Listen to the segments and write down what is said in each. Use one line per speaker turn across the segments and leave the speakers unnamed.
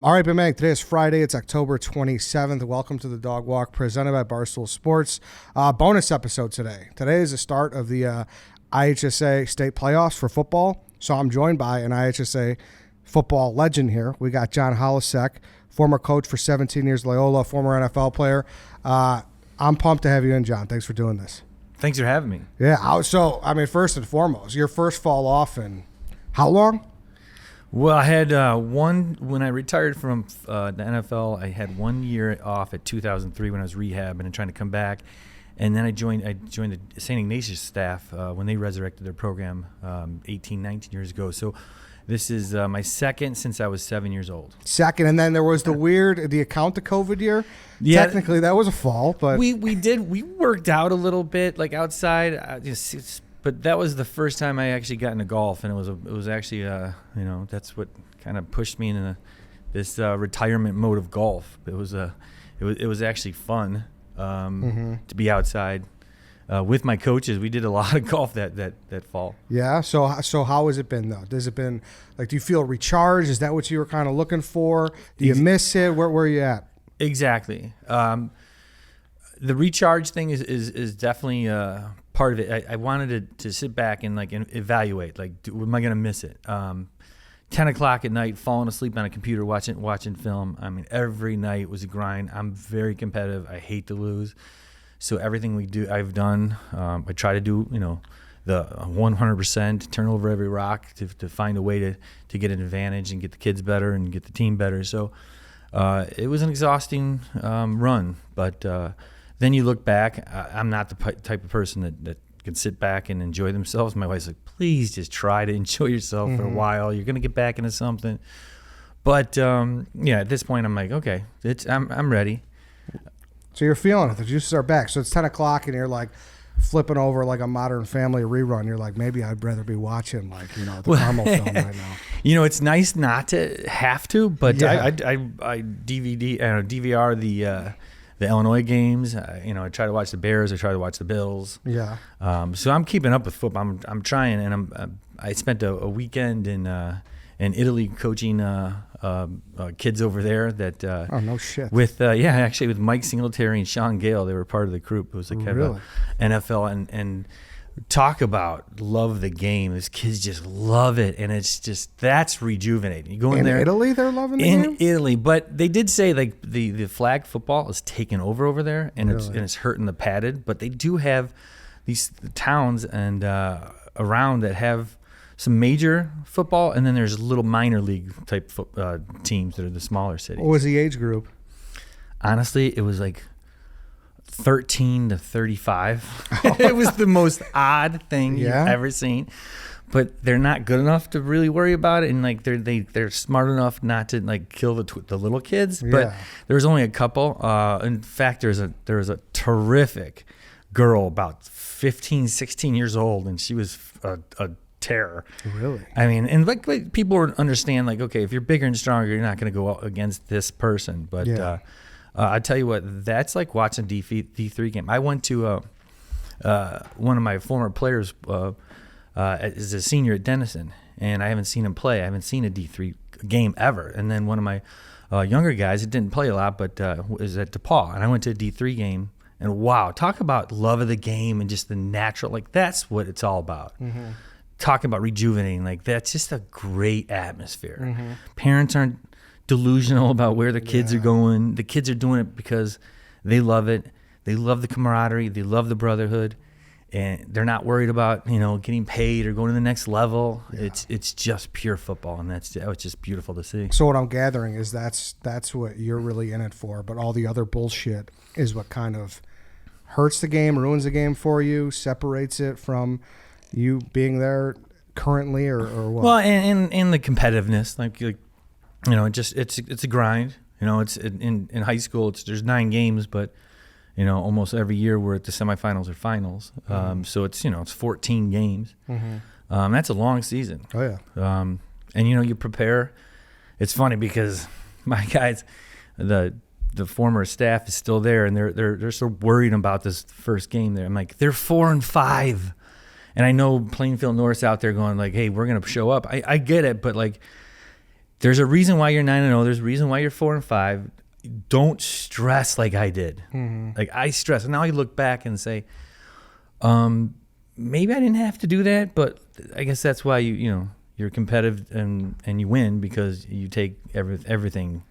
All right, Big today is Friday. It's October 27th. Welcome to the Dog Walk presented by Barstool Sports. Bonus episode today. Today is the start of the IHSA state playoffs for football. So I'm joined by an IHSA football legend here. We got John Holecek, former coach for 17 years, Loyola, former NFL player. I'm pumped to have you in, John. Thanks for doing this.
Thanks for having me.
Yeah. So, first and foremost, your first fall off in how long?
Well, I had one when I retired from the NFL. I had 1 year off at 2003 when I was rehabbing and trying to come back, and then I joined the St. Ignatius staff when they resurrected their program 18, 19 years ago. So this is my second since I was 7 years old. Second,
and then there was the account the COVID year. Yeah, technically that was a fall, but
we worked out a little bit like outside. But that was the first time I actually got into golf, and it was actually that's what kind of pushed me into this retirement mode of golf. It was actually fun to be outside with my coaches. We did a lot of golf that fall.
Yeah. So how has it been though? Has it been like, do you feel recharged? Is that what you were kind of looking for? Do you miss it? Where are you at?
Exactly. The recharge thing is definitely part of it. I wanted to sit back and evaluate, am I going to miss it? 10 o'clock at night, falling asleep on a computer, watching film. Every night was a grind. I'm very competitive. I hate to lose. So everything I've done, I try to do, the 100%, turn over every rock to find a way to get an advantage and get the kids better and get the team better. So it was an exhausting run, but then you look back. I'm not the type of person that can sit back and enjoy themselves. My wife's like, please just try to enjoy yourself for a while. You're going to get back into something. But, at this point, I'm like, okay, I'm ready.
So you're feeling it. The juices are back. So it's 10 o'clock, and you're like flipping over like a Modern Family rerun. You're like, maybe I'd rather be watching the Carmel film right now.
It's nice not to have to, but yeah. I DVR the Illinois games. I try to watch the Bears. I try to watch the Bills.
Yeah.
So I'm keeping up with football. I'm trying, and I spent a weekend in Italy coaching kids over there. That
oh no shit.
With with Mike Singletary and Sean Gale. They were part of the group. It was
really?
NFL and talk about love the game. These kids just love it, and that's rejuvenating. You go in there.
Italy, they're loving the game?
In Italy, but they did say the flag football is taking over there, and it's hurting the padded. But they do have these towns and around that have some major football, and then there's little minor league type teams that are the smaller cities.
What was the age group?
Honestly, it was like 13 to 35. It was the most odd thing you've ever seen, but they're not good enough to really worry about it, and they're smart enough not to kill the little kids. But there was only a couple. In fact, there was a terrific girl about 15, 16 years old, and she was a terror.
Really?
And people understand okay, if you're bigger and stronger, you're not going to go out against this person. But I tell you what, that's like watching D3 game. I went to one of my former players is a senior at Dynasty, and I haven't seen him play. I haven't seen a D3 game ever. And then one of my younger guys, that didn't play a lot, but is at DePaul, and I went to a D3 game. And wow, talk about love of the game and just the natural, that's what it's all about. Mm-hmm. Talking about rejuvenating, that's just a great atmosphere. Mm-hmm. Parents aren't delusional about where the kids are going. The kids are doing it because they love it. They love the camaraderie. They love the brotherhood, and they're not worried about getting paid or going to the next level. Yeah. It's just pure football, and it's just beautiful to see.
So what I'm gathering is that's what you're really in it for, but all the other bullshit is what kind of hurts the game, ruins the game for you, separates it from you being there currently, or what?
Well, and the competitiveness, it's a grind. It's in high school. There's 9 games, but almost every year we're at the semifinals or finals. Mm-hmm. So it's 14 games. Mm-hmm. That's a long season.
Oh yeah.
And you prepare. It's funny because my guys, the former staff is still there, and they're so worried about this first game there. I'm like, they're 4-5. And I know Plainfield North's out there going hey, we're going to show up. I get it, but there's a reason why you're 9-0. There's a reason why you're 4-5. Don't stress like I did. Like I stress. And now I look back and say, maybe I didn't have to do that, but I guess that's why you're competitive and you win, because you take everything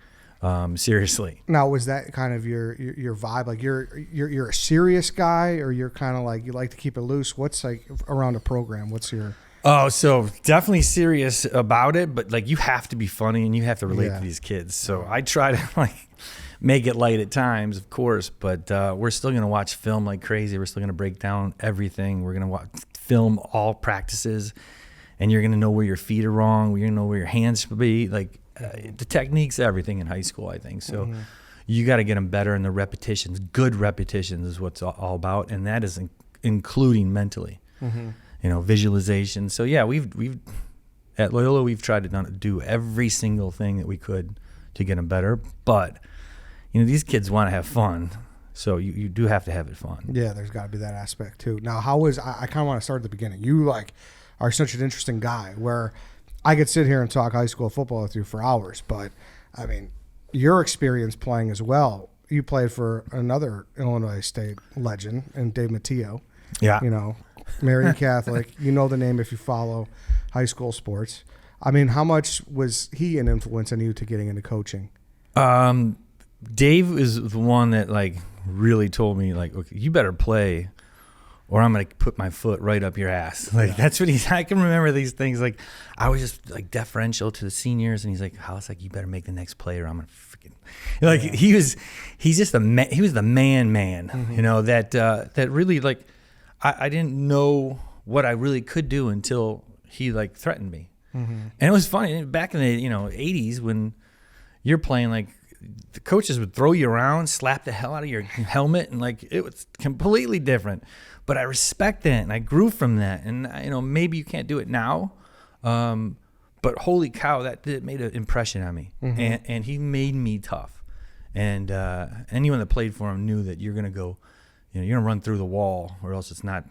seriously.
Now, was that kind of your vibe? Like you're a serious guy, or you're kind of like you like to keep it loose? What's like around a program? What's your
so definitely serious about it, but like you have to be funny and you have to relate to these kids. So I try to like make it light at times, of course, but we're still going to watch film like crazy. We're still going to break down everything. We're going to film all practices, and you're going to know where your feet are wrong. You're going to know where your hands should be. Like the technique's everything in high school, I think. So you got to get them better, and the repetitions, good repetitions is what's all about, and that is including mentally. Visualization. So yeah, we've at Loyola, we've tried to do every single thing that we could to get them better, but these kids want to have fun, so you do have to have it fun. Yeah,
there's got to be that aspect too. Now, I kind of want to start at the beginning. You like are such an interesting guy where I could sit here and talk high school football with you for hours, but I mean, your experience playing as well. You played for another Illinois State legend, and Dave Matteo.
Yeah.
Marian Catholic. You know the name if you follow high school sports. I mean, how much was he an influence on you to getting into coaching?
Dave is the one that like really told me like, okay, you better play or I'm going to put my foot right up your ass. Like that's what I can remember these things. Like I was just like deferential to the seniors, and he's like, Holecek, you better make the next play or I'm going to freaking like, he's just he was the man, that really like, I didn't know what I really could do until he like threatened me. And it was funny back in the 80s when you're playing, like the coaches would throw you around, slap the hell out of your helmet, and like it was completely different. But I respect that, and I grew from that. And maybe you can't do it now, but holy cow, that made an impression on me. And he made me tough. And anyone that played for him knew that you're gonna go. You're going to run through the wall, or else it's not,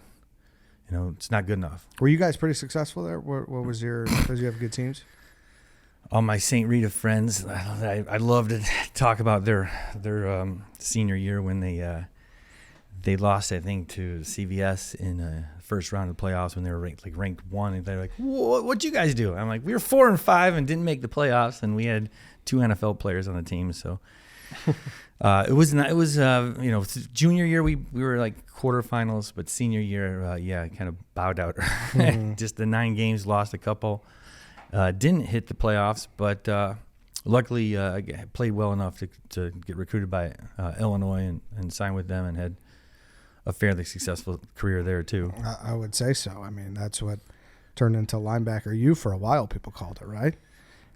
it's not good enough.
Were you guys pretty successful there? What was did you have good teams?
All my St. Rita friends, I love to talk about their senior year when they lost, I think, to CVS in the first round of the playoffs when they were ranked 1. And they're like, what'd you guys do? I'm like, we were 4-5 and didn't make the playoffs, and we had 2 NFL players on the team, so... It was junior year we were like quarterfinals, but senior year kind of bowed out. Just the 9 games, lost a couple, didn't hit the playoffs, but luckily I played well enough to get recruited by Illinois and sign with them, and had a fairly successful career there too.
I would say so. I mean, that's what turned into linebacker U for a while, people called it, right?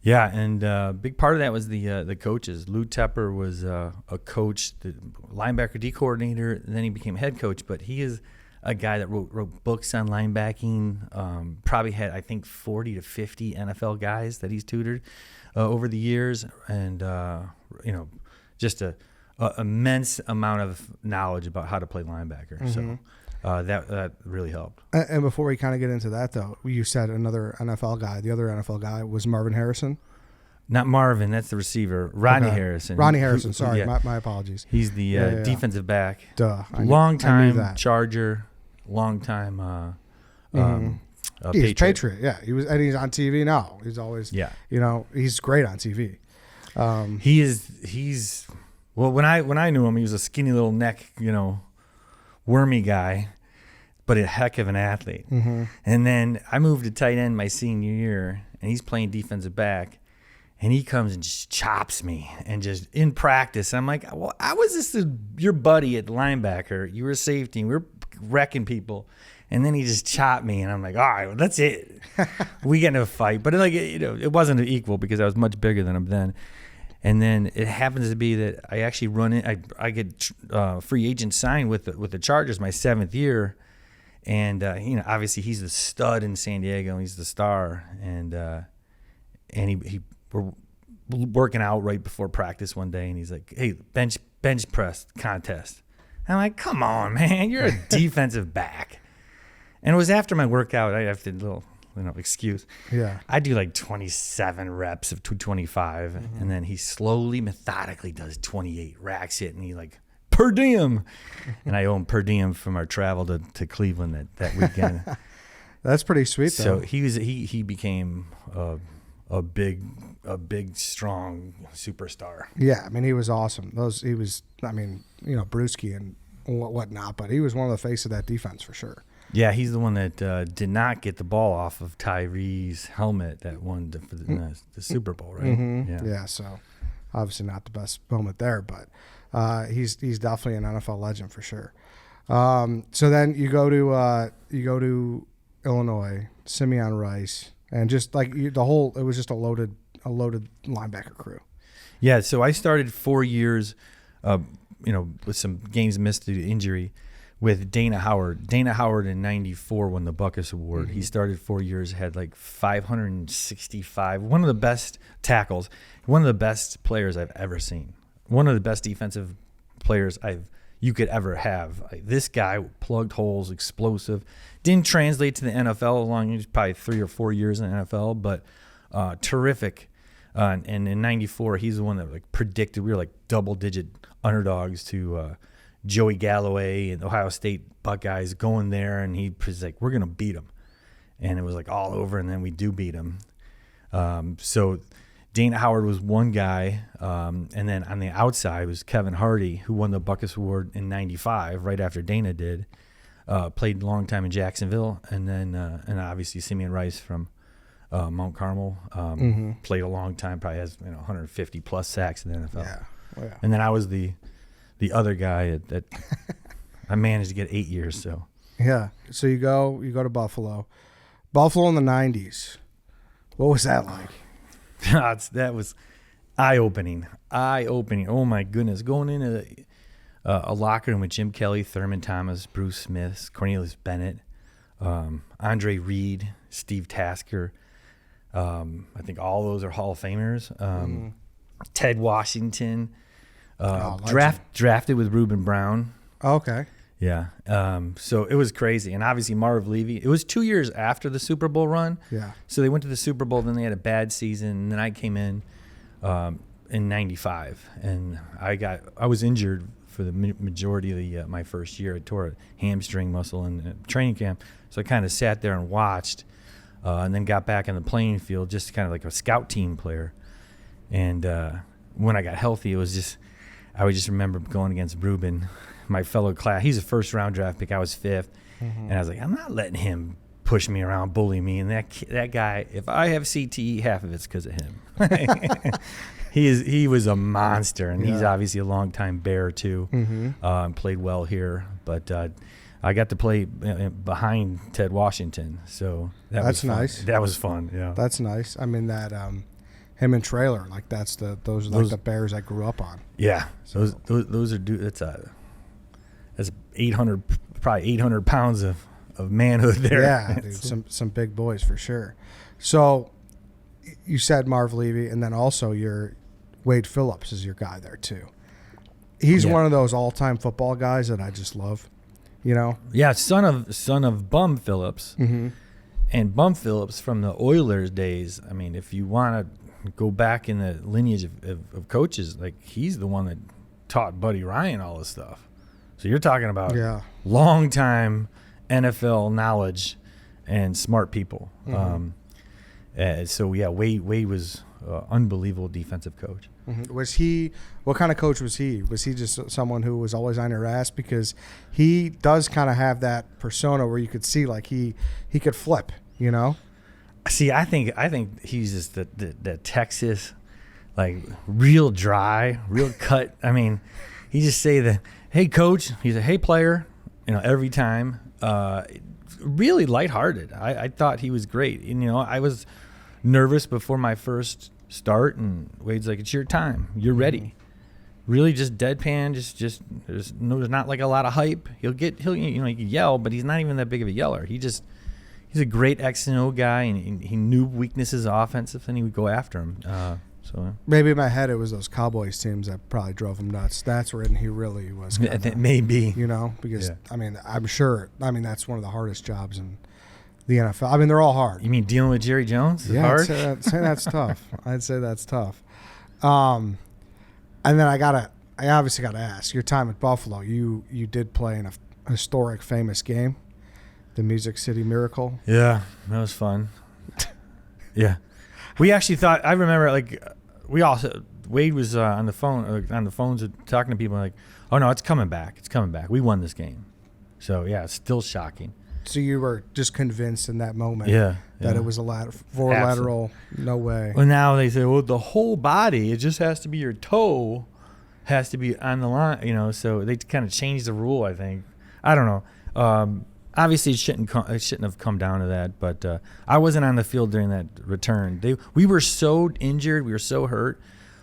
Yeah, and a big part of that was the coaches. Lou Tepper was a coach, the linebacker D coordinator, and then he became head coach. But he is a guy that wrote books on linebacking, probably had, I think, 40 to 50 NFL guys that he's tutored over the years, and just a immense amount of knowledge about how to play linebacker. So that really helped.
And before we kind of get into that, though, you said another NFL guy. The other NFL guy was Marvin Harrison.
Not Marvin, that's the receiver. Rodney Harrison.
Rodney Harrison, sorry. Yeah. My apologies.
He's the defensive back.
Duh.
Long-time Charger, long-time
he's Patriot. Yeah, he's on TV now. He's always, he's great on TV.
He's well, when I knew him, he was a skinny little neck, wormy guy, but a heck of an athlete. And then I moved to tight end my senior year, and he's playing defensive back, and he comes and just chops me, and just in practice, I'm like, well, I was just your buddy at linebacker. You were safety, and we were wrecking people, and then he just chopped me, and I'm like, all right, well, that's it. We get into a fight, but it wasn't equal because I was much bigger than him then. And then it happens to be that I actually run in. I get free agent signed with the Chargers my 7th year, and obviously he's the stud in San Diego. He's the star, and we're working out right before practice one day, and he's like, "Hey, bench press contest." I'm like, "Come on, man, you're a defensive back." And it was after my workout. I have to excuse.
Yeah.
I do like 27 reps of 225, and then he slowly, methodically does 28, racks it, and he like, per diem. And I owe him per diem from our travel to Cleveland that weekend.
That's pretty sweet, though.
So he became a big, strong superstar.
Yeah, I mean, he was awesome. Brewski and whatnot, but he was one of the face of that defense for sure.
Yeah, he's the one that did not get the ball off of Tyree's helmet that won the Super Bowl, right?
Mm-hmm. Yeah, so obviously not the best moment there, but he's definitely an NFL legend for sure. So then you go to Illinois, Simeon Rice, and just like it was just a loaded linebacker crew.
Yeah, so I started 4 years, with some games missed due to injury, with Dana Howard. Dana Howard in '94 won the Buckus Award. He started 4 years, had like 565. One of the best tackles, one of the best players I've ever seen. One of the best defensive players you could ever have. Like, this guy plugged holes, explosive. Didn't translate to the NFL along. He was probably 3 or 4 years in the NFL, but terrific. And in '94, he's the one that like predicted we were like double-digit underdogs to Joey Galloway and Ohio State Buckeyes going there, and he was like, we're going to beat them. And it was like all over, and then we do beat them. So Dana Howard was one guy, and then on the outside was Kevin Hardy, who won the Buckus Award in '95, right after Dana did. Played a long time in Jacksonville, and then and obviously Simeon Rice from Mount Carmel, played a long time, probably has 150 plus sacks in the NFL.
Yeah. Oh, yeah.
And then I was the other guy that I managed to get 8 years. So
yeah. So you go to Buffalo in the '90s. What was that like?
That was eye-opening. Oh my goodness, going into a locker room with Jim Kelly, Thurman Thomas, Bruce Smith, Cornelius Bennett, Andre Reed, Steve Tasker. I think all those are Hall of Famers. Ted Washington, drafted with Reuben Brown.
Oh, okay.
Yeah. So it was crazy. And obviously Marv Levy. It was 2 years after the Super Bowl run.
Yeah.
So they went to the Super Bowl, then they had a bad season, and then I came in '95, and I was injured for the majority of my first year. I tore a hamstring muscle in training camp. So I kind of sat there and watched, and then got back in the playing field, just kind of like a scout team player. And when I got healthy, I would just remember going against Reuben, my fellow class. He's a first-round draft pick. I was fifth. And I was like, I'm not letting him push me around, bully me. And that guy, if I have CTE, half of it's because of him. He was a monster, and he's obviously a longtime Bear too. Played well here, but I got to play behind Ted Washington, so that's
nice.
That was fun. Yeah,
that's nice. I mean that him and Traylor, like those are like the Bears I grew up on.
Yeah, so those are that's 800, probably 800 pounds of manhood there.
Yeah, dude, some big boys for sure. So you said Marv Levy, and then also your Wade Phillips is your guy there too. He's one of those all-time football guys that I just love.
Yeah, son of Bum Phillips, and Bum Phillips from the Oilers days. I mean, if you want to go back in the lineage of coaches, like he's the one that taught Buddy Ryan all this stuff. So you're talking about long time NFL knowledge and smart people. Wade was unbelievable defensive coach.
Was he? What kind of coach was he? Was he just someone who was always on your ass? Because he does kind of have that persona where you could see like he could flip.
See, I think he's just the Texas, like real dry, real cut. I mean, he just say hey coach, he's a hey player, every time. Really lighthearted. I thought he was great. And, I was nervous before my first start, and Wade's like, it's your time. You're ready. Really just deadpan, just there's not like a lot of hype. He'll he can yell, but he's not even that big of a yeller. He's a great X and O guy, and he knew weaknesses offensive, and he would go after him. So
maybe in my head it was those Cowboys teams that probably drove him nuts. That's where he really was.
Maybe
because I'm sure. That's one of the hardest jobs in the NFL. I mean, they're all hard.
You mean dealing with Jerry Jones is
Yeah,
hard?
I'd say that's tough. I'd say that's tough. And then I obviously got to ask, your time at Buffalo, you did play in a historic, famous game, the Music City Miracle.
Yeah, that was fun. Yeah. We actually thought, I remember, like, Wade was on the phones talking to people like, oh, no, it's coming back. It's coming back. We won this game. So, yeah, it's still shocking.
So you were just convinced in that moment that it was a lateral, no way.
Well, now they say, well, the whole body, it just has to be your toe has to be on the line, you know, so they kind of changed the rule, I think. I don't know. Obviously, it shouldn't have come down to that, but I wasn't on the field during that return. We were so injured. We were so hurt.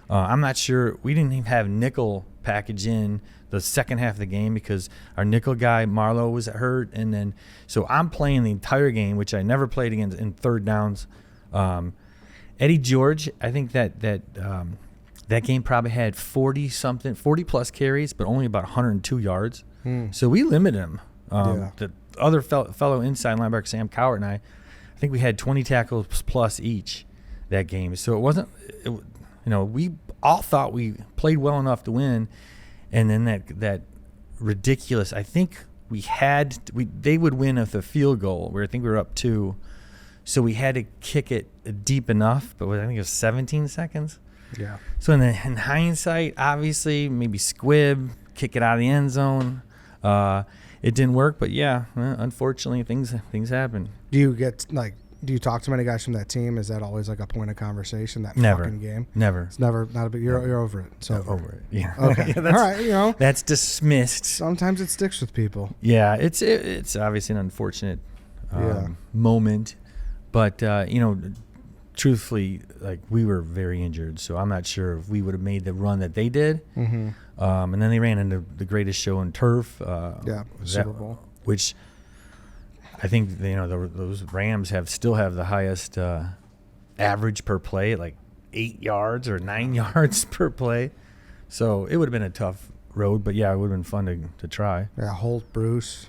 I'm not sure. We didn't even have nickel package in the second half of the game because our nickel guy, Marlowe, was hurt. And then so I'm playing the entire game, which I never played against in third downs. Eddie George, I think that game probably had 40-plus carries, but only about 102 yards. So we limited him. The other fellow inside linebacker, Sam Cowart, and I think we had 20 tackles plus each that game. So it wasn't, we all thought we played well enough to win. And then that ridiculous, I think they would win with a field goal where I think we were up 2. So we had to kick it deep enough, but I think it was 17 seconds.
Yeah.
So in hindsight, obviously, maybe squib, kick it out of the end zone. It didn't work, but yeah, unfortunately, things happen.
Do you talk to many guys from that team? Is that always like a point of conversation? That
Never.
Fucking game.
Never.
It's never not a big. You're over it. It's
over it. Yeah.
Okay.
Yeah,
all right.
That's dismissed.
Sometimes it sticks with people.
Yeah, it's obviously an unfortunate moment, but truthfully, like we were very injured, so I'm not sure if we would have made the run that they did.
Mm-hmm.
And then they ran into the greatest show on turf.
Super Bowl,
which I think those Rams still have the highest average per play, like 8 yards or 9 yards per play. So it would have been a tough road, but yeah, it would have been fun to try.
Yeah, Holt, Bruce,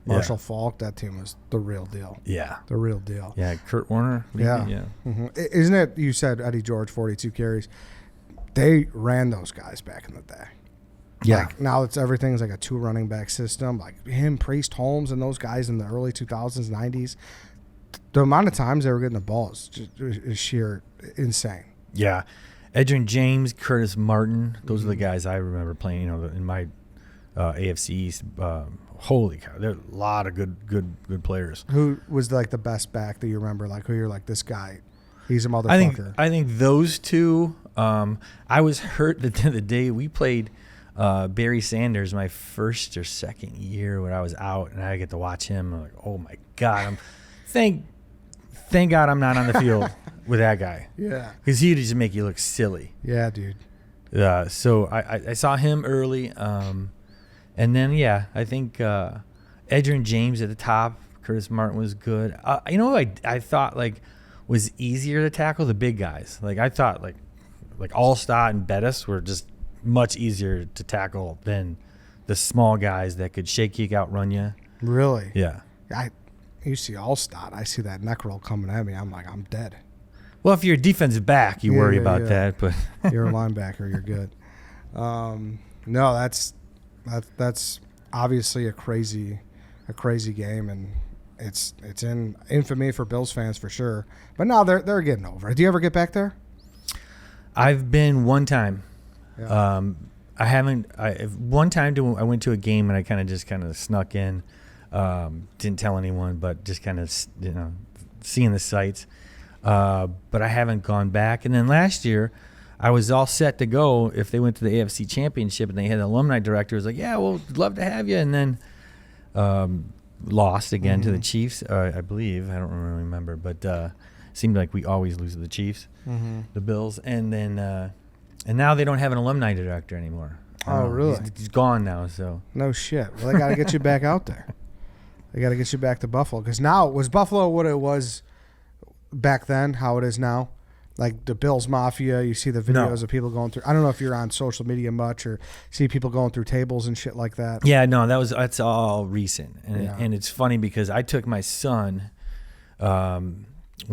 Marshall Faulk, that team was the real deal.
Yeah.
The real deal.
Yeah, Kurt Warner. Maybe, yeah.
Mm-hmm. Isn't it, you said Eddie George, 42 carries. They ran those guys back in the day.
Yeah.
Like now everything's like a 2 running back system. Like him, Priest, Holmes, and those guys in the early 2000s, 90s. The amount of times they were getting the balls is sheer insane.
Yeah. Edgerrin James, Curtis Martin, those are the guys I remember playing, in my AFC East. Holy cow, there are a lot of good players.
Who was like the best back that you remember? Like who you're like, this guy, he's a motherfucker.
I think those two. I was hurt the day we played Barry Sanders my first or second year when I was out, and I get to watch him. I'm like, oh my god, thank God I'm not on the field with that guy.
Yeah,
because he'd just make you look silly.
Yeah, dude.
So I saw him early. And then, I think Edgerrin James at the top, Curtis Martin was good. I thought, was easier to tackle? The big guys. Like, I thought, like Allstott and Bettis were just much easier to tackle than the small guys that could shake you, outrun you.
Really?
Yeah.
You see Allstott, I see that neck roll coming at me. I'm like, I'm dead.
Well, if you're a defensive back, you worry about that. But
you're a linebacker, you're good. No, that's obviously a crazy game, and it's in infamy for Bills fans for sure. But now they're getting over it. Do you ever get back there?
I've been one time.
Yeah.
I haven't. One time I went to a game and I kind of snuck in. Didn't tell anyone, but just kind of seeing the sights. But I haven't gone back. And then last year, I was all set to go if they went to the AFC Championship and they had an alumni director who was like, yeah, well, we'd love to have you. And then lost again to the Chiefs, I believe. I don't really remember. But it seemed like we always lose to the Chiefs, the Bills. And then and now they don't have an alumni director anymore.
Oh, really?
He's gone now. So
no shit. Well, they got to get you back out there. They got to get you back to Buffalo. Because now, was Buffalo what it was back then, how it is now? Like the Bills Mafia, you see the videos of people going through. I don't know if you're on social media much or see people going through tables and shit like that.
Yeah, no, that's all recent, and it's funny because I took my son when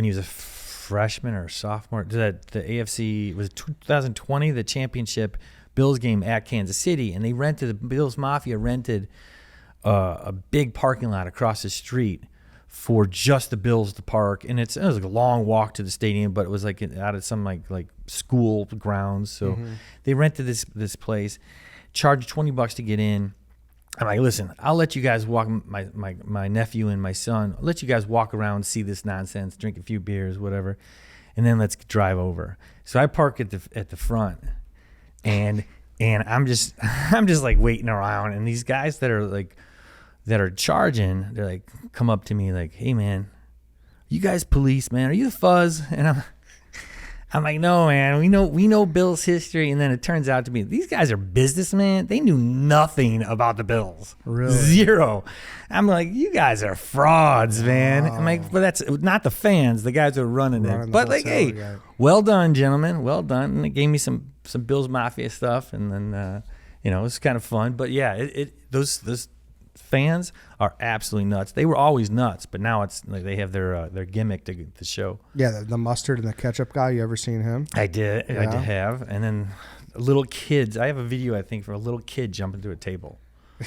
he was a freshman or a sophomore. The AFC was 2020, the championship Bills game at Kansas City, and the Bills Mafia rented a big parking lot across the street for just the Bills to park, and it was like a long walk to the stadium, but it was like out of some like school grounds. So they rented this place, charged $20 to get in. I'm like, listen, I'll let you guys walk, my nephew and my son, I'll let you guys walk around, see this nonsense, drink a few beers, whatever, and then let's drive over. So I park at the front, and I'm just like waiting around, and these guys that are charging, they're like, come up to me like, hey man, you guys police, man? Are you the fuzz? And I'm like, no, man, we know Bills history. And then it turns out to be these guys are businessmen. They knew nothing about the Bills.
Really?
Zero. I'm like, you guys are frauds, man. I'm like, but that's not the fans, the guys who are running it. But like, hey, well done, gentlemen. Well done. And they gave me some Bills Mafia stuff, and then it was kind of fun. But yeah, those fans are absolutely nuts. They were always nuts, but now it's like they have their gimmick to show.
Yeah, the mustard and the ketchup guy. You ever seen him?
I did. Yeah. I did have. And then little kids. I have a video, I think, for a little kid jumping through a table.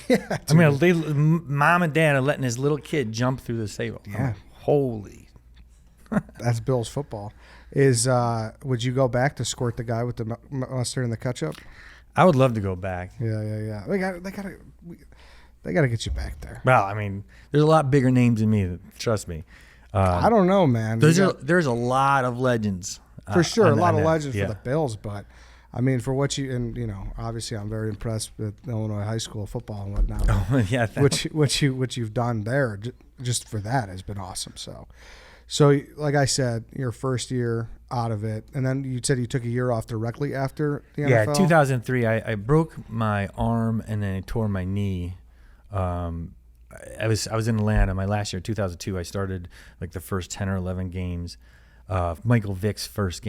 Yeah,
I mean, mom and dad are letting this little kid jump through this table.
Yeah.
Like, holy.
That's Bills football. Would you go back to squirt the guy with the mustard and the ketchup?
I would love to go back.
Yeah. They got to get you back there.
Well, I mean, there's a lot bigger names than me. Trust me.
I don't know, man.
There's a lot of legends.
For sure, a lot of legends
yeah.
for the Bills, but I mean, for what obviously I'm very impressed with Illinois high school football and whatnot.
Oh, yeah.
What you've done there, just for that, has been awesome. So like I said, your first year out of it, and then you said you took a year off directly after the NFL?
Yeah, 2003, I broke my arm and then I tore my knee. I was in Atlanta my last year, 2002. I started like the first 10 or 11 games. Michael Vick's first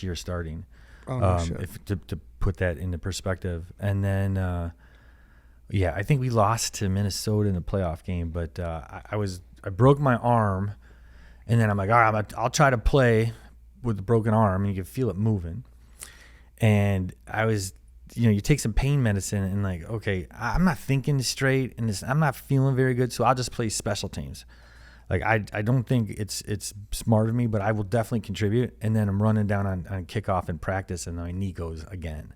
year starting.
Oh, no shit.
To put that into perspective, and then I think we lost to Minnesota in the playoff game. But I broke my arm, and then I'm like, all right, I'll try to play with the broken arm, and you can feel it moving. And I was. You take some pain medicine and like, okay, I'm not thinking straight and I'm not feeling very good, so I'll just play special teams. Like I don't think it's smart of me, but I will definitely contribute. And then I'm running down on kickoff in practice, and my knee goes again.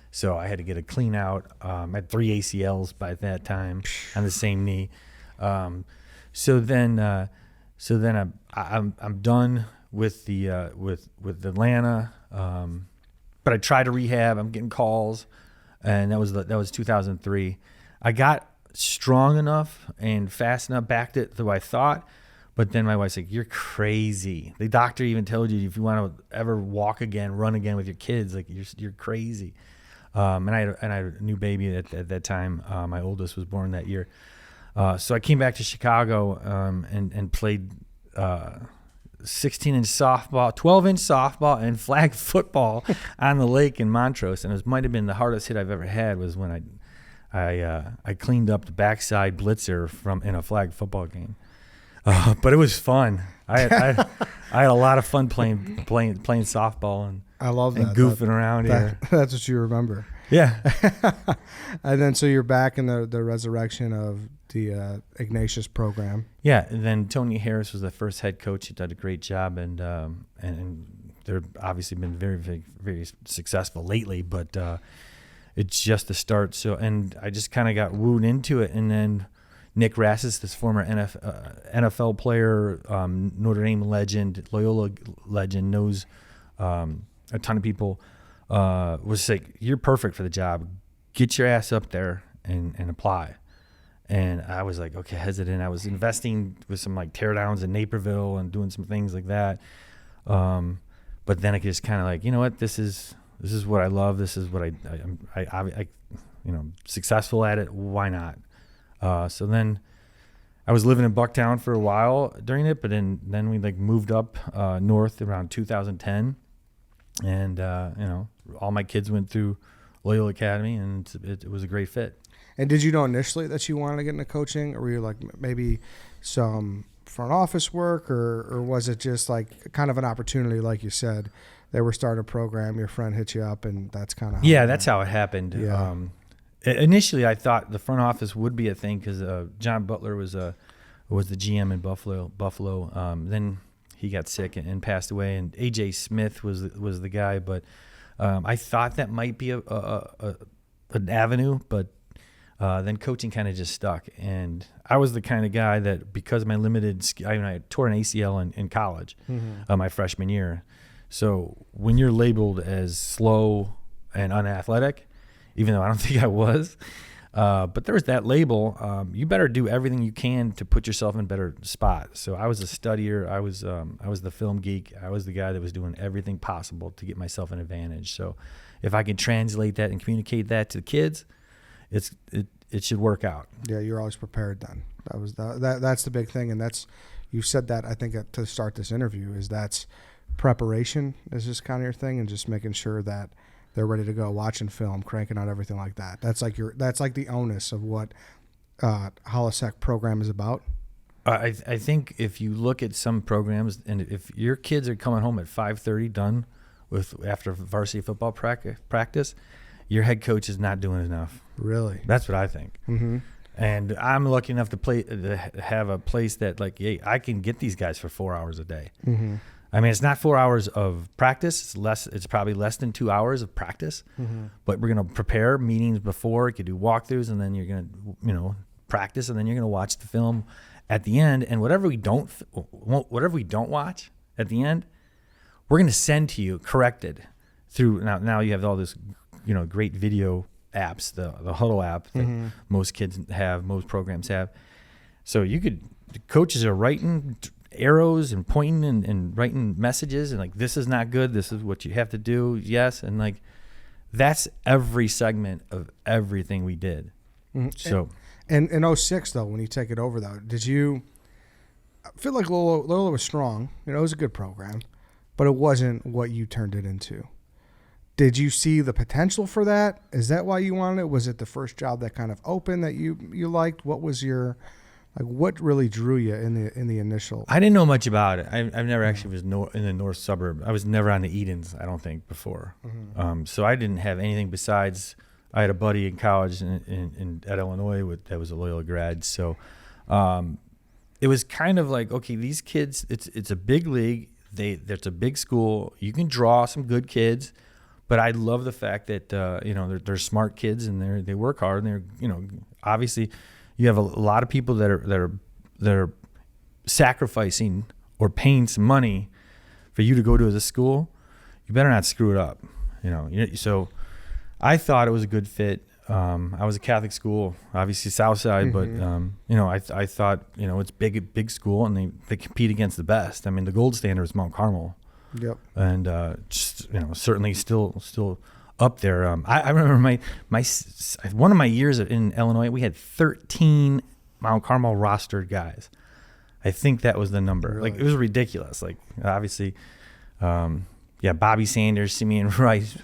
So I had to get a clean out. I had 3 ACLs by that time on the same knee. So then I'm done with the with Atlanta. But I tried to rehab. I'm getting calls, and that was 2003. I got strong enough and fast enough, backed it the way I thought. But then my wife's like, "You're crazy." The doctor even told you if you want to ever walk again, run again with your kids, like you're crazy. And I had a new baby at that time. My oldest was born that year. So I came back to Chicago and played 16-inch softball, 12-inch softball, and flag football on the lake in Montrose. And it might have been the hardest hit I've ever had was when I cleaned up the backside blitzer in a flag football game. But it was fun. I had a lot of fun playing softball and
I love that.
And goofing around here.
That's what you remember.
Yeah.
And then so you're back in the resurrection of the Ignatius program.
Yeah, and then Tony Harris was the first head coach. He did a great job, and they're obviously been very, very, very successful lately. But it's just the start. So, and I just kind of got wooed into it, and then Nick Rassis, this former NFL player, Notre Dame legend, Loyola legend, knows a ton of people. Was like, you're perfect for the job. Get your ass up there and apply. And I was like, okay, hesitant. I was investing with some like teardowns in Naperville and doing some things like that. But then it just kind of like, you know what, this is what I love. This is what I successful at it. Why not? So then I was living in Bucktown for a while during it, but then we like moved up north around 2010, and all my kids went through Loyola Academy, and it was a great fit.
And did you know initially that you wanted to get into coaching, or were you like maybe some front office work, or was it just like kind of an opportunity, like you said? They were starting a program, your friend hit you up, and that's kind of
that's how it happened.
Yeah.
Initially, I thought the front office would be a thing because John Butler was the GM in Buffalo. Then he got sick and passed away, and A.J. Smith was the guy. But I thought that might be an avenue, but then coaching kind of just stuck. And I was the kind of guy that, because of my limited I tore an ACL in college my freshman year. So when you're labeled as slow and unathletic, even though I don't think I was, but there was that label, you better do everything you can to put yourself in a better spot. So I was a studier. I was the film geek. I was the guy that was doing everything possible to get myself an advantage. So if I can translate that and communicate that to the kids, it should work out.
Yeah, you're always prepared then. That's the big thing, and that's, you said that, I think, to start this interview, is that's preparation is just kind of your thing, and just making sure that they're ready to go, watching film, cranking out everything like that. That's like the onus of what Holecek program is about.
I think if you look at some programs, and if your kids are coming home at 5:30 done after varsity football practice, your head coach is not doing enough.
Really?
That's what I think. Mm-hmm. And I'm lucky enough to have a place that, like, hey, I can get these guys for 4 hours a day. Mm-hmm. I mean, it's not 4 hours of practice. It's probably less than 2 hours of practice. Mm-hmm. But we're going to prepare meetings before. You could do walkthroughs, and then you're going to, practice, and then you're going to watch the film at the end. And whatever we don't watch at the end, we're going to send to you corrected through. Now you have all this, great video apps, the Huddle app that most kids have, most programs have. So the coaches are writing arrows and pointing and writing messages, and like, this is not good, this is what you have to do, yes, and like, that's every segment of everything we did. Mm-hmm. So
and in 06 though, when you take it over though, did you feel like Loyola was strong? It was a good program, but it wasn't what you turned it into. Did you see the potential for that? Is that why you wanted it? Was it the first job that kind of opened that you liked? What was your, like, what really drew you in the initial?
I didn't know much about it. I've never actually was in the north suburb. I was never on the Edens, I don't think, before. Mm-hmm. So I didn't have anything besides, I had a buddy in college at Illinois that was a Loyola grad. So it was kind of like, okay, these kids, it's a big league. It's a big school. You can draw some good kids. But I love the fact that they're smart kids, and they work hard, and they're obviously you have a lot of people that are sacrificing or paying some money for you to go to the school. You better not screw it up, So I thought it was a good fit. I was a Catholic school, obviously South Side, mm-hmm. But I thought it's big school, and they compete against the best. I mean, the gold standard is Mount Carmel.
Yep.
And certainly still up there. I remember my one of my years in Illinois, we had 13 Mount Carmel rostered guys. I think that was the number.
Really?
Like, it was ridiculous. Like, obviously, Bobby Sanders, Simeon Rice,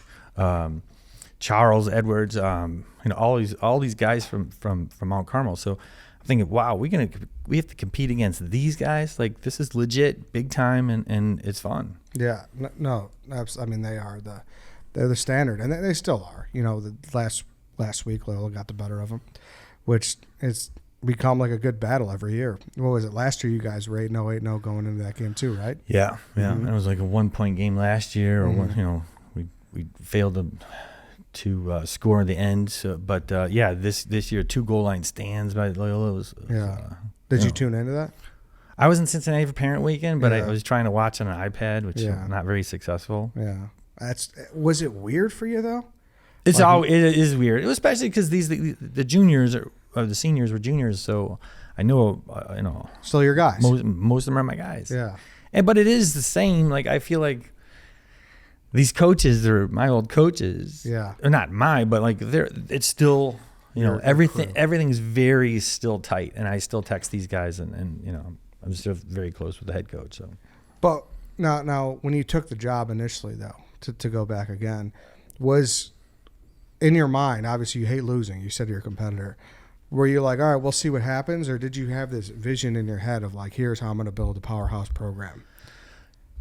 Charles Edwards, all these guys from Mount Carmel. So I'm thinking, wow, we have to compete against these guys. Like, this is legit, big time, and it's fun.
Yeah, no, I mean, they're the standard, and they still are. The last week Loyola got the better of them, which it's become like a good battle every year. What was it last year? You guys were 8-0 going into that game too, right?
Yeah. Mm-hmm. It was like a 1-point game last year, or mm-hmm. We failed to score in the end. So, but this year 2 goal line stands by Loyola was.
Did you tune into that?
I was in Cincinnati for Parent Weekend, but I was trying to watch on an iPad, which was not very successful.
Yeah, was it weird for you though?
It is weird, especially because the juniors or the seniors were juniors, so I know
still your guys.
Most of them are my guys.
Yeah,
but it is the same. Like, I feel like these coaches are my old coaches.
Yeah,
or not mine, but like it's still everything's very still tight, and I still text these guys, and I'm still very close with the head coach. So,
but now when you took the job initially, though, to go back again, was in your mind, obviously you hate losing. You said you're a competitor. Were you like, all right, we'll see what happens, or did you have this vision in your head of like, here's how I'm going to build a powerhouse program?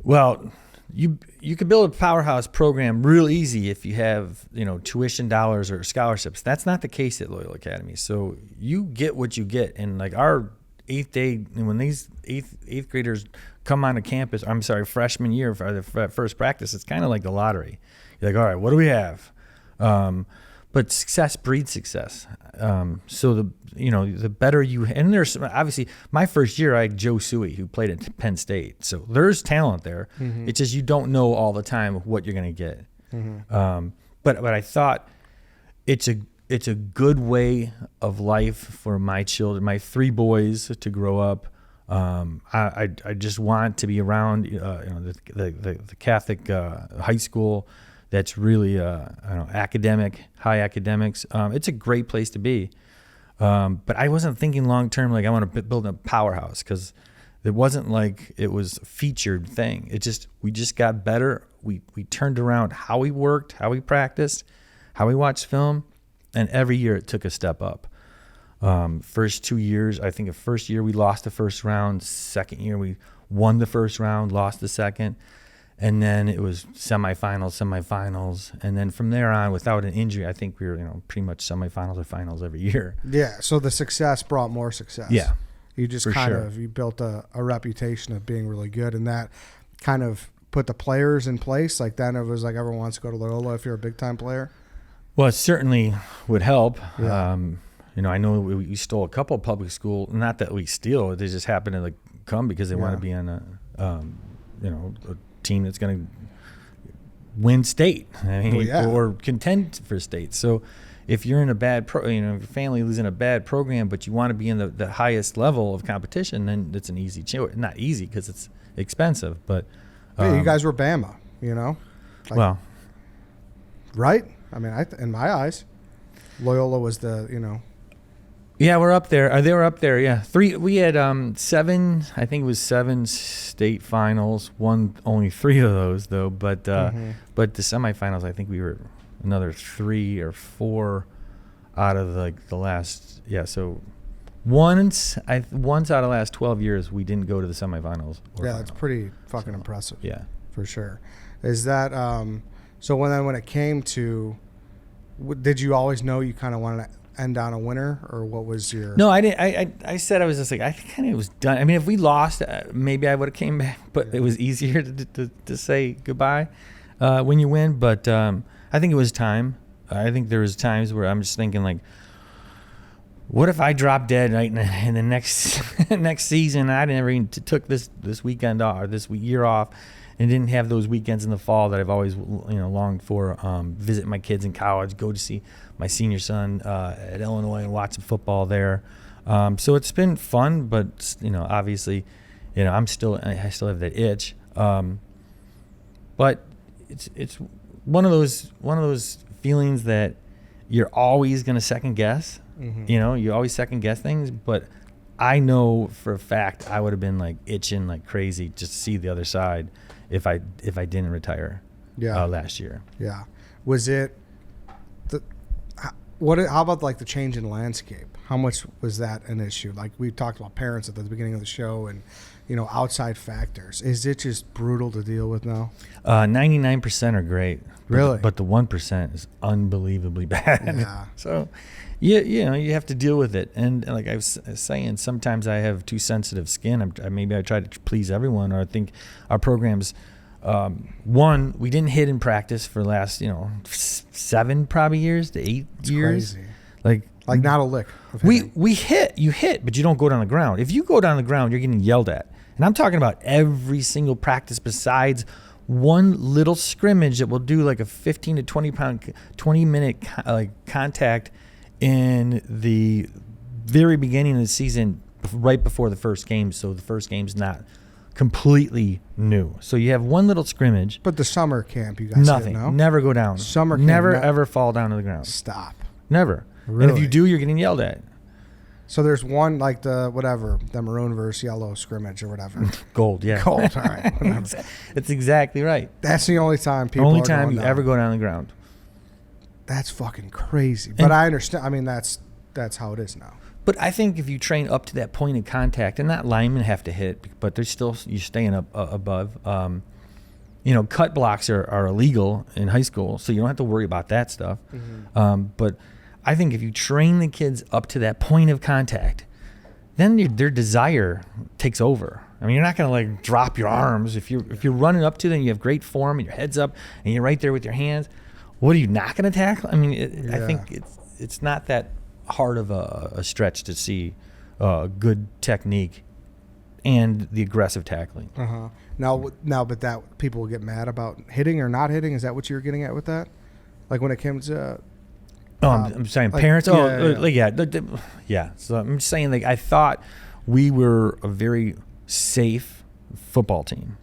Well, you could build a powerhouse program real easy if you have, tuition dollars or scholarships. That's not the case at Loyola Academy. So you get what you get. And like our eighth day, when these eighth graders come onto campus, freshman year for the first practice, it's kind of like the lottery. You're like, all right, what do we have? But success breeds success. So the better you, and there's obviously my first year I had Joe Suey who played at Penn State. So there's talent there. Mm-hmm. It's just you don't know all the time what you're gonna get. Mm-hmm. But I thought it's a good way of life for my children, my 3 boys to grow up. I just want to be around the Catholic high school. That's really high academics. It's a great place to be. But I wasn't thinking long term, like I want to build a powerhouse, because it wasn't like it was a featured thing. We just got better. We turned around how we worked, how we practiced, how we watched film, and every year it took a step up. First 2 years, I think the first year we lost the first round. Second year we won the first round, lost the second. And then it was semifinals. And then from there on, without an injury, I think we were, pretty much semifinals or finals every year.
Yeah. So the success brought more success.
Yeah.
You just you built a reputation of being really good, and that kind of put the players in place. Like then it was like everyone wants to go to Loyola if you're a big time player.
Well, it certainly would help.
Yeah.
I know we stole a couple of public school, not that we steal, they just happen to come because they want to be on a team that's going to win state, or contend for state. So if you're in a bad if your family is in a bad program, but you want to be in the highest level of competition, then it's an easy choice. Not easy because it's expensive, but
you guys were Bama, right? I mean, in my eyes, Loyola was the.
Yeah, we're up there. They were up there. Yeah, 3. We had 7. I think it was 7 state finals. Won only 3 of those though. But the semifinals, I think we were another 3 or 4 out of the last. Yeah, so once out of the last 12 years, we didn't go to the semifinals.
That's pretty fucking impressive.
Yeah,
for sure. Is that so? When it came to, did you always know you kind of wanted to end on a winner, or what was your?
No, I didn't. I said I was just like, I kind of was done. I mean, if we lost, maybe I would have came back, but it was easier to say goodbye when you win. But I think it was time. I think there was times where I'm just thinking like, what if I dropped dead right in the next next season? I never even took this weekend off, or this year off, and didn't have those weekends in the fall that I've always longed for. Visit my kids in college, go to see my senior son at Illinois and watch some football there. So it's been fun, but obviously, I still have that itch. But it's one of those feelings that you're always going to second guess. Mm-hmm. You always second guess things, but I know for a fact I would have been like itching like crazy just to see the other side if I didn't retire last year.
Yeah. Was it how about like the change in landscape? How much was that an issue? Like we talked about parents at the beginning of the show and outside factors. Is it just brutal to deal with now?
99% are great.
Really?
But the 1% is unbelievably bad.
Yeah.
So you have to deal with it. And like I was saying, sometimes I have too sensitive skin. Maybe I try to please everyone, or I think our programs, we didn't hit in practice for the last 7 probably years to 8 years.
Crazy.
Like
not a lick.
You hit, but you don't go down the ground. If you go down the ground, you're getting yelled at. And I'm talking about every single practice besides one little scrimmage that will do like a 15 to 20 minute contact in the very beginning of the season, right before the first game. So the first game's not completely new. So you have one little scrimmage.
But the summer camp, you guys
nothing.
No?
Never go down.
Summer camp.
Never ever fall down to the ground.
Stop.
Never.
Really?
And if you do, you're getting yelled at.
So there's one like the maroon versus yellow scrimmage or whatever.
Gold, yeah.
Gold, all right. Whatever.
That's exactly right.
That's the only time people
Only
are
time
going
you
down.
ever go down the ground.
That's fucking crazy. But I understand. I mean, that's that's how it is now.
But I think if you train up to that point of contact, and not linemen have to hit, but there's still you're staying up above. Cut blocks are illegal in high school, so you don't have to worry about that stuff. But I think if you train the kids up to that point of contact, then their desire takes over. I mean, you're not going to like drop your arms if you're running up to them. You have great form and your head's up and you're right there with your hands. What are you not going to tackle? I mean, I think it's not that hard of a stretch to see good technique and the aggressive tackling.
Now, but that people will get mad about hitting or not hitting. Is that what you were getting at with that? Like when it comes to.
I'm saying like, parents. Yeah. So I'm saying like I thought we were a very safe football team,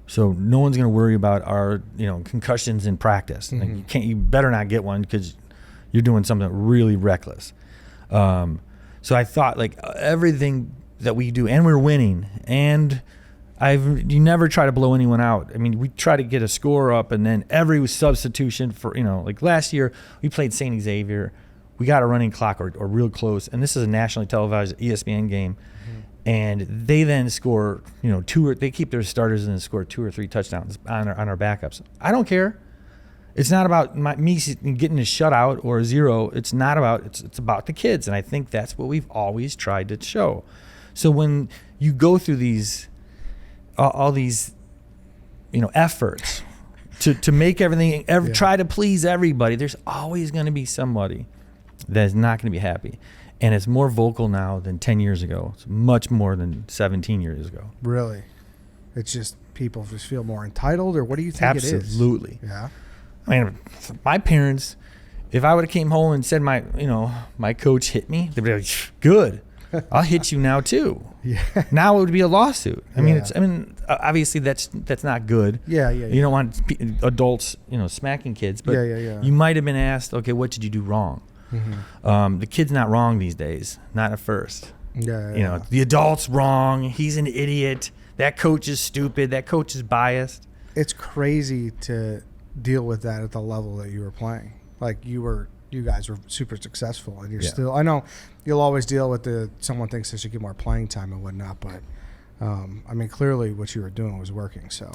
so no one's going to worry about our concussions in practice. Like you better not get one because you're doing something really reckless. So I thought like everything that we do, and we're winning, and you never try to blow anyone out. I mean, we try to get a score up, and then every substitution for, like last year, we played St. Xavier. We got a running clock or real close, and this is a nationally televised ESPN game, and they then score, they keep their starters and then score 2 or 3 touchdowns on our backups. I don't care. It's not about me getting a shutout or a 0. It's not about, it's about the kids, and I think that's what we've always tried to show. So when you go through all these efforts to make everything try to please everybody, there's always going to be somebody that's not going to be happy, and it's more vocal now than 10 years ago. It's much more than 17 years ago.
Really? It's just people just feel more entitled, or what do you think it is?
Absolutely.
Yeah.
I mean, my parents, if I would have came home and said my coach hit me, they'd be like, good, I'll hit you now too.
Yeah.
Now it would be a lawsuit. I mean, obviously that's not good.
Yeah.
You don't want adults, smacking kids. But you might have been asked, okay, what did you do wrong? The kid's not wrong these days, not at first. The adult's wrong. He's an idiot. That coach is stupid. That coach is biased.
It's crazy to deal with that at the level that you were playing. Like you guys were super successful, and you're still. I know you'll always deal with someone thinks they should get more playing time and whatnot, but I mean, clearly what you were doing was working. So.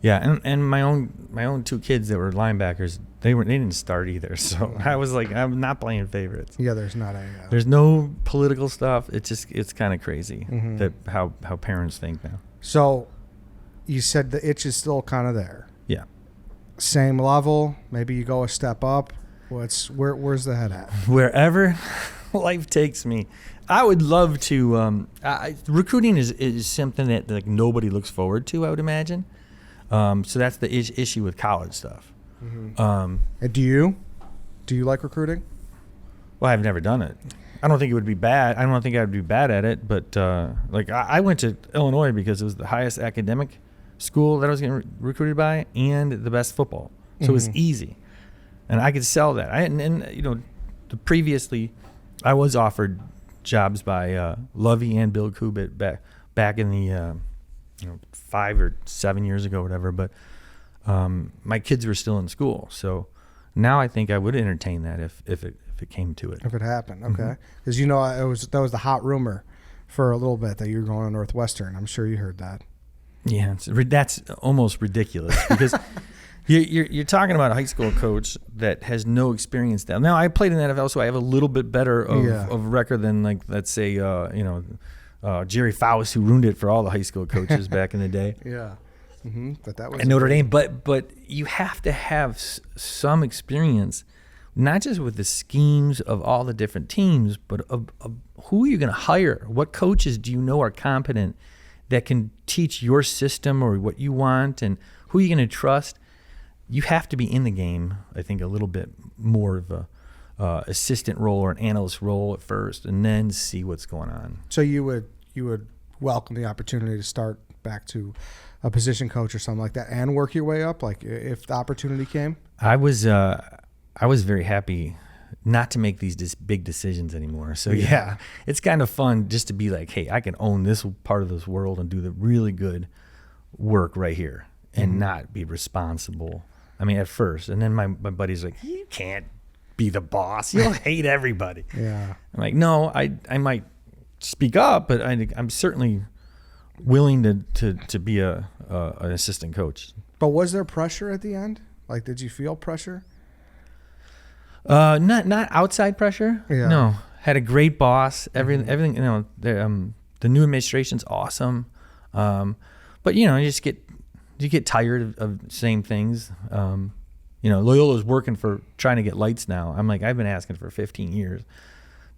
Yeah, and my own 2 kids that were linebackers, they didn't start either. So I was like, I'm not playing favorites.
Yeah, there's not
there's no political stuff. It's kind of crazy that how parents think now.
So, you said the itch is still kind of there.
Yeah.
Same level. Maybe you go a step up. Where's the head at?
Wherever life takes me. I would love to. Recruiting is something that like nobody looks forward to, I would imagine. So that's the issue with college stuff.
And do you like recruiting?
Well, I've never done it. I don't think it would be bad. I don't think I would be bad at it. But I went to Illinois because it was the highest academic school that I was getting recruited by and the best football. So it was easy. And I could sell that. Previously, I was offered jobs by Lovey and Bill Kubit back in the 5 or 7 years ago, whatever. But my kids were still in school, so now I think I would entertain that if it came to it.
If it happened, okay. Because that was the hot rumor for a little bit that you were going to Northwestern. I'm sure you heard that. Yeah,
that's almost ridiculous because. You're talking about a high school coach that has no experience now. Now, I played in the NFL, so I have a little bit better of record than, like, let's say, Jerry Faust, who ruined it for all the high school coaches back in the day.
Yeah. But that was
and Notre Dame. But you have to have some experience, not just with the schemes of all the different teams, but of who are you going to hire? What coaches do you know are competent that can teach your system or what you want, and who are you going to trust? You have to be in the game, I think, a little bit more of a assistant role or an analyst role at first, and then see what's going on.
So you would welcome the opportunity to start back to a position coach or something like that, and work your way up, like if the opportunity came.
I was very happy not to make these big decisions anymore. So yeah, it's kind of fun just to be like, hey, I can own this part of this world and do the really good work right here, and not be responsible. I mean, at first, and then my buddy's like, you can't be the boss. You'll hate everybody.
Yeah.
I'm like, no, I might speak up, but I'm certainly willing to be an assistant coach.
But was there pressure at the end? Like, did you feel pressure?
Not outside pressure.
Yeah.
No, had a great boss. Everything. You know, the new administration's awesome. But you get tired of same things. Loyola's working for trying to get lights now. I'm like, I've been asking for 15 years.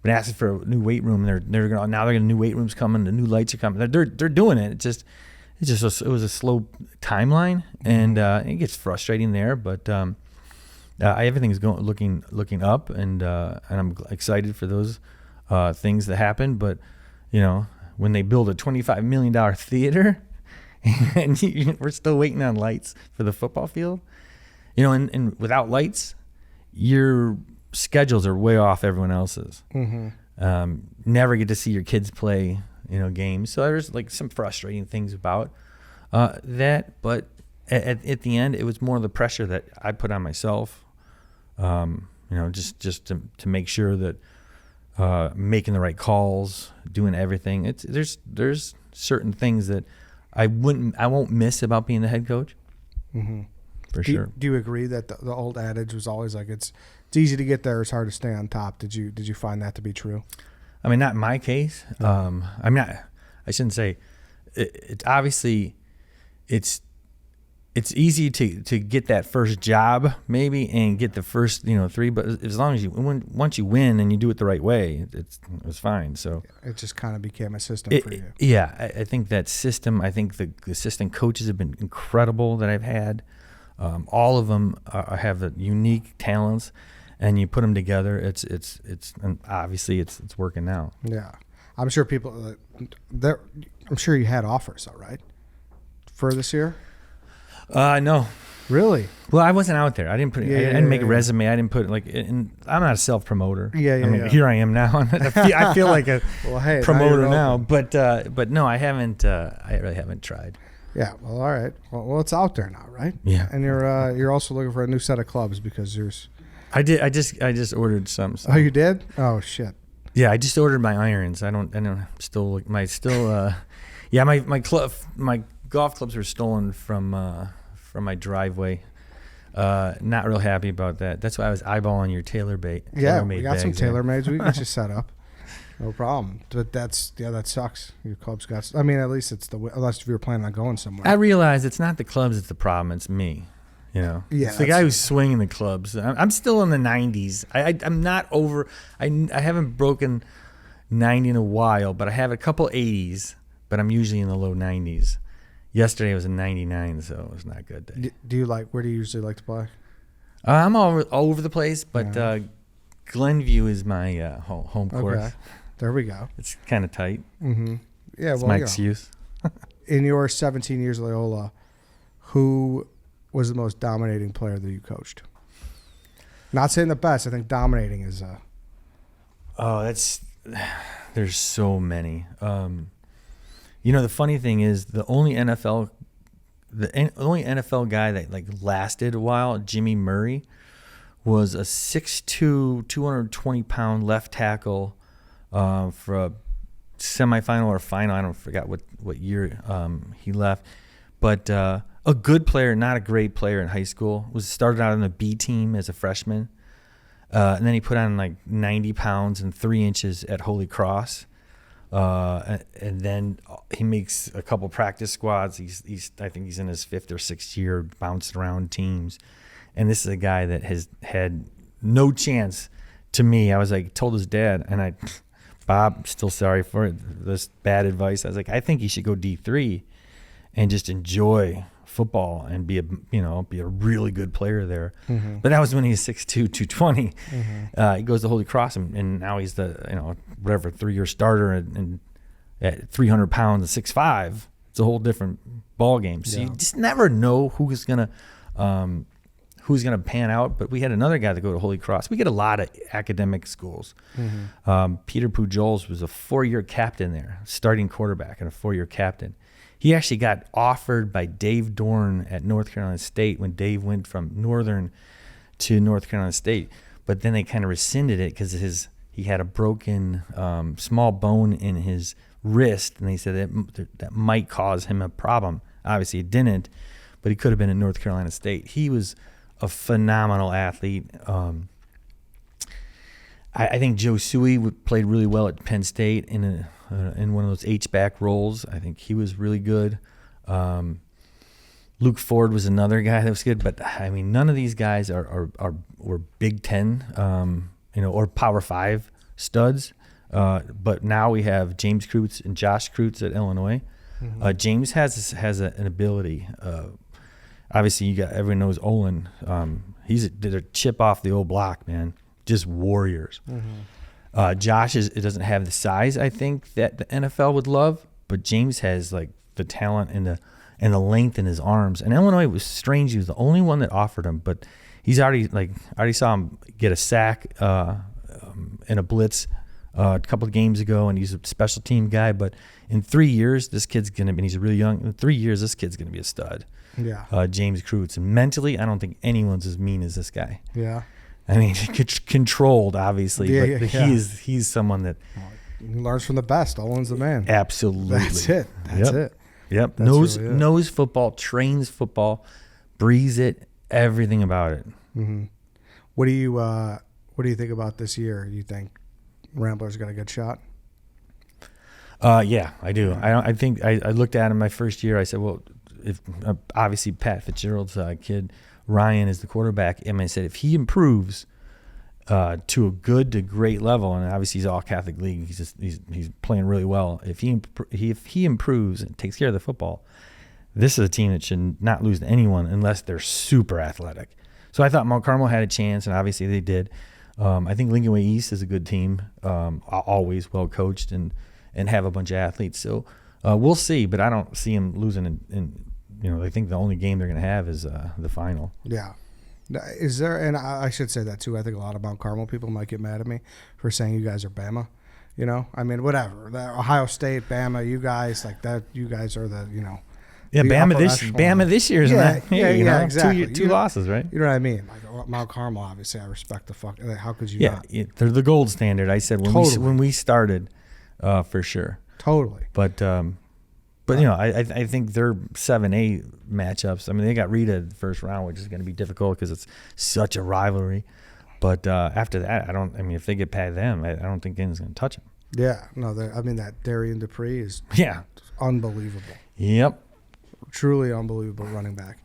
Been asking for a new weight room. They're gonna new weight rooms coming. The new lights are coming. They're doing it. It was a slow timeline, and it gets frustrating there. But everything's looking up, and I'm excited for those things that happen. But when they build a $25 million theater, and we're still waiting on lights for the football field, and without lights, your schedules are way off everyone else's. Never get to see your kids play games. So there's like some frustrating things about that, but at the end, it was more the pressure that I put on myself. Just to make sure that making the right calls, doing everything. There's certain things that I won't miss about being the head coach. For sure.
Do you agree that the old adage was always like it's easy to get there, it's hard to stay on top? Did you find that to be true?
I mean, not in my case. I shouldn't say it. Obviously, it's easy to get that first job maybe and get the first 3, but as long as once you win and you do it the right way, it's fine. So
it just kind of became a system for you.
Yeah, I think that system. I think the assistant coaches have been incredible that I've had. All of them have the unique talents, and you put them together. It's and obviously it's working now.
Yeah, I'm sure people. I'm sure you had offers, though, right? For this year?
No.
Really?
Well, I wasn't out there. I didn't put. I didn't make a resume. I didn't put I'm not a self promoter. Here I am now. I feel like a promoter now. But no, I haven't. I really haven't tried.
Yeah. Well, all right. Well, it's out there now, right?
Yeah.
And you're also looking for a new set of clubs because yours.
I did. I just ordered some. So.
Oh, you did? Oh shit.
Yeah, I just ordered my irons. I don't still. My golf clubs were stolen from my driveway. Not real happy about that. That's why I was eyeballing your tailor-made.
Yeah, we got some tailor-mades. We can get you set up. No problem. But that sucks. Your club's got. I mean, at least it's unless if you were planning on going somewhere.
I realize it's not the clubs that's the problem. It's me.
Yeah,
it's the guy who's swinging the clubs. I'm still in the 90s. I'm not over. I haven't broken 90 in a while, but I have a couple 80s. But I'm usually in the low 90s. Yesterday was a 99, so it was not a good day.
Where do you usually like to play?
I'm all over the place, but Glenview is my home course.
Okay. There we go.
It's kind of tight.
Mm-hmm. Yeah,
it's my excuse.
In your 17 years at Loyola, who was the most dominating player that you coached? Not saying the best. I think dominating is.
There's so many. The funny thing is the only NFL guy that lasted a while, Jimmy Murray, was a 6'2", 220-pound left tackle for a semifinal or final. I don't forget what year he left, but a good player, not a great player in high school. Started out on the B team as a freshman, and then he put on 90 pounds and 3 inches at Holy Cross. And then he makes a couple practice squads. I think he's in his 5th or 6th year, bounced around teams. And this is a guy that has had no chance to me. I was told his dad, and Bob, still sorry for it, this bad advice. I was I think he should go D3 and just enjoy football and be a really good player there. Mm-hmm. But that was when he was 6'2", 220. Mm-hmm. He goes to Holy Cross, and now he's the 3-year starter and at 300 pounds and 6'5". It's a whole different ball game. So you just never know who's gonna pan out. But we had another guy that go to Holy Cross. We get a lot of academic schools. Mm-hmm. Peter Pujols was a 4-year captain there, starting quarterback and a 4-year captain. He actually got offered by Dave Dorn at North Carolina State when Dave went from Northern to North Carolina State. but then they kind of rescinded it because he had a broken small bone in his wrist, and they said that might cause him a problem. Obviously, it didn't, but he could have been at North Carolina State. He was a phenomenal athlete. I think Joe Suey played really well at Penn State in one of those H-back roles. I think he was really good. Luke Ford was another guy that was good, but I mean, none of these guys were Big Ten, or Power 5 studs. But now we have James Kreutz and Josh Kreutz at Illinois. Mm-hmm. James has an ability. Obviously, everyone knows Olin. He's a chip off the old block, man. Just warriors. Mm-hmm. Josh it doesn't have the size I think that the NFL would love, but James has like the talent and the length in his arms. And Illinois was strange; he was the only one that offered him. But he's already saw him get a sack in a blitz a couple of games ago, and he's a special team guy. But in 3 years, this kid's gonna be. He's really young. In 3 years, this kid's gonna be a stud.
Yeah.
James Kreutz, and mentally, I don't think anyone's as mean as this guy.
Yeah.
I mean, controlled, obviously, but he's someone that
he learns from the best. Olin's the man.
Absolutely.
That's it. That's it.
Yep.
That's
knows football, trains football, breathes it, everything about it.
Mm-hmm. What do you think about this year? You think Ramblers got a good shot?
Yeah, I do. I think I looked at him my first year. I said, well, if obviously Pat Fitzgerald's kid. Ryan is the quarterback, and I said if he improves to a good to great level, and obviously he's all Catholic league, he's playing really well. If he improves and takes care of the football, this is a team that should not lose to anyone unless they're super athletic. So I thought Mount Carmel had a chance, and obviously they did. I think Lincoln Way East is a good team, always well coached and have a bunch of athletes. So we'll see, but I don't see him losing in I think the only game they're going to have is the final.
Yeah. Is there, and I should say that too, I think a lot of Mount Carmel people might get mad at me for saying you guys are Bama. I mean, whatever. Ohio State, Bama, you guys, like that, you guys are the,
Yeah, Bama this year is
exactly.
Two losses, right?
You know what I mean? Like Mount Carmel, obviously, I respect the fuck. How could you not?
Yeah, they're the gold standard. I said when we started, for sure.
Totally.
But I think their 7-8 matchups. I mean, they got Rita the first round, which is going to be difficult because it's such a rivalry. But after that, if they get past them, I don't think anyone's going to touch them.
Yeah, no, that Darian Dupree is unbelievable.
Yep.
Truly unbelievable running back.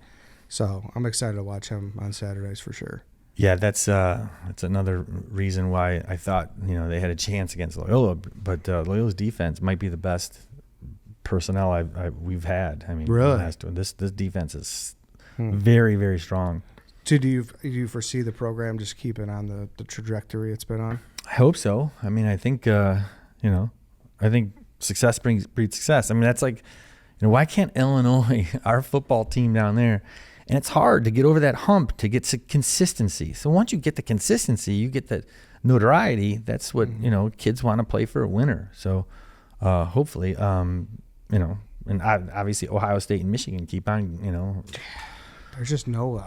So I'm excited to watch him on Saturdays for sure.
Yeah, that's another reason why I thought they had a chance against Loyola, but Loyola's defense might be the best personnel we've had. I mean,
really,
this defense is very, very strong.
So do you foresee the program just keeping on the trajectory it's been on?
I hope so. I mean, I think I think success breeds success. I mean, that's like, why can't Illinois, our football team down there, and it's hard to get over that hump to get consistency. So once you get the consistency, you get the notoriety. That's what kids want to play for a winner. So hopefully. And obviously Ohio State and Michigan keep on,
There's just no,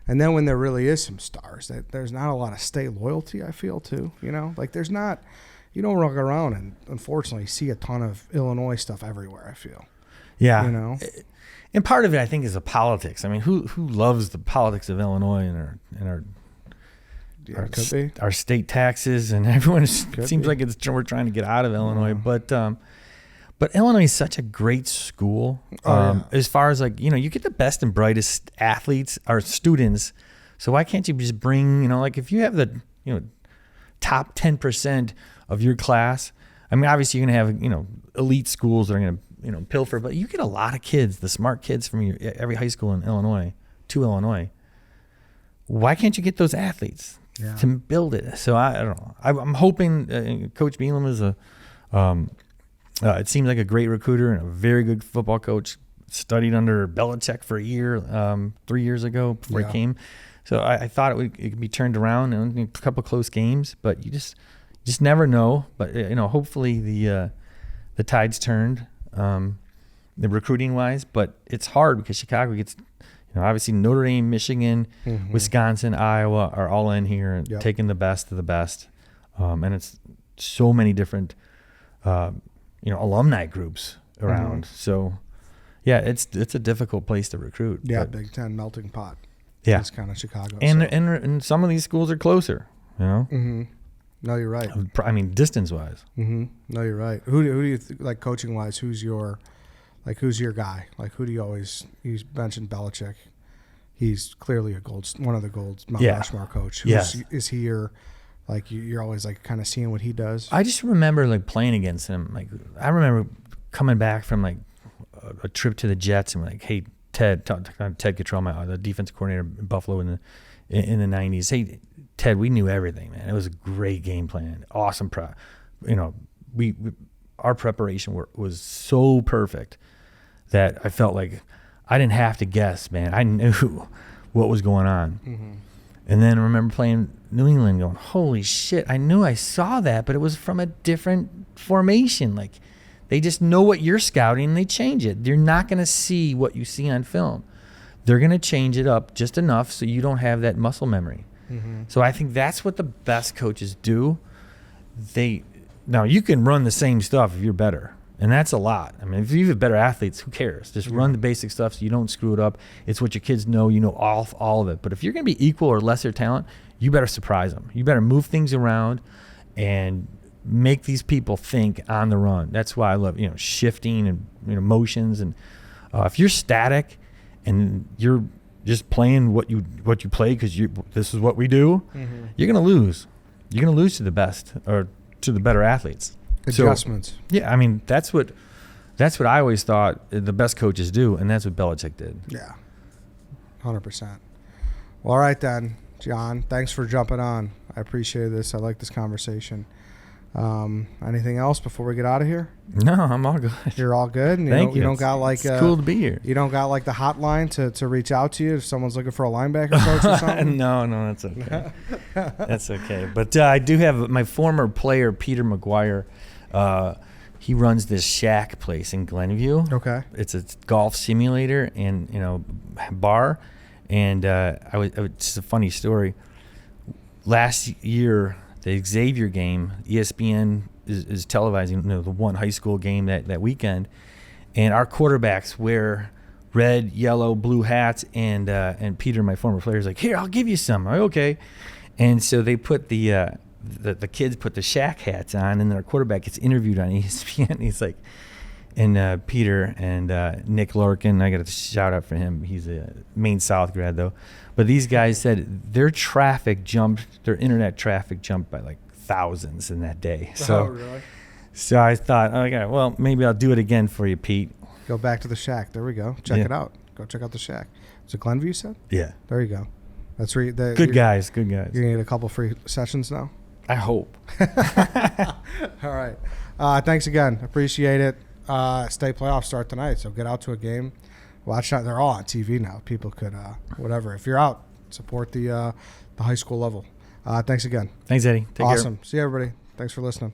and then when there really is some stars, there's not a lot of state loyalty, I feel, too. Like there's not, you don't walk around and unfortunately see a ton of Illinois stuff everywhere, I feel.
Yeah. And part of it, I think, is the politics. I mean, who loves the politics of Illinois and our state taxes, and everyone seems like we're trying to get out of Illinois, but Illinois is such a great school. As far as you get the best and brightest athletes or students. So why can't you just bring, if you have the, top 10% of your class, I mean, obviously you're going to have, elite schools that are going to, pilfer, but you get a lot of kids, the smart kids from every high school in Illinois to Illinois. Why can't you get those athletes to build it? So I don't know. I'm hoping Coach Beelam is it seems like a great recruiter and a very good football coach. Studied under Belichick for a year, 3 years ago before he came. So I thought it could be turned around in a couple close games, but you just never know. But hopefully the tide's turned, the recruiting wise. But it's hard because Chicago gets Obviously Notre Dame, Michigan, Wisconsin, Iowa are all in here and taking the best of the best. And it's so many different, alumni groups around. So, yeah, it's a difficult place to recruit.
Yeah, Big Ten melting pot.
Yeah,
it's kind of Chicago.
And some of these schools are closer.
No, you're right.
I mean, distance wise.
No, you're right. Who do you like coaching wise? Who's your guy? Like, who do you always? You mentioned Belichick. He's clearly one of the Mount Rushmore coach. Is he your? Like you're always like kind of seeing what he does.
I just remember like playing against him. Like I remember coming back from like a trip to the Jets and we're like, hey Ted Cottrell, the defense coordinator in Buffalo in the 90s. Hey Ted, we knew everything, man. It was a great game plan, awesome prep. Our preparation was so perfect that I felt like I didn't have to guess, man. I knew what was going on. And then I remember playing New England going, holy shit, I knew I saw that, but it was from a different formation. Like, they just know what you're scouting and they change it. You're not going to see what you see on film. They're going to change it up just enough so you don't have that muscle memory. So I think that's what the best coaches do. Now, you can run the same stuff if you're better. And that's a lot. I mean, if you have better athletes, who cares? Just run the basic stuff so you don't screw it up. It's what your kids know. You know all of it. But if you're going to be equal or lesser talent, you better surprise them. You better move things around and make these people think on the run. That's why I love, shifting and motions. And if you're static and you're just playing what you play because this is what we do, you're going to lose. You're going to lose to the best or to the better athletes.
Adjustments.
So, yeah, I mean that's what I always thought the best coaches do, and that's what Belichick did.
Yeah, 100%. Well, all right then, John. Thanks for jumping on. I appreciate this. I like this conversation. Anything else before we get out of here?
No, I'm all good.
You're all good. And you don't got like
it's cool to be here.
You don't got like the hotline to reach out to you if someone's looking for a linebacker coach or something.
No, that's okay. That's okay. But I do have my former player Peter McGuire. He runs this shack place in Glenview.
Okay.
It's a golf simulator and bar. And it's a funny story. Last year, the Xavier game, ESPN is televising the one high school game that weekend, and our quarterbacks wear red, yellow, blue hats, and Peter, my former player, is like, here, I'll give you some. I'm like, okay. And so they put the kids put the shack hats on, and then our quarterback gets interviewed on ESPN. And he's like, and Peter and Nick Larkin, I got a shout out for him. He's a Maine South grad though. But these guys said their internet traffic jumped by like thousands in that day. So,
really?
So I thought, okay, well, maybe I'll do it again for you, Pete.
Go back to the shack. There we go. Check it out. Go check out the shack. Is it Glenview, you said?
Yeah.
There you go. That's where
good guys.
You're going to get a couple free sessions now?
I hope.
All right. Thanks again. Appreciate it. State playoffs start tonight, so get out to a game. Watch out. They're all on TV now. People could, whatever. If you're out, support the high school level. Thanks again.
Thanks, Eddie. Take care.
Awesome. See you, everybody. Thanks for listening.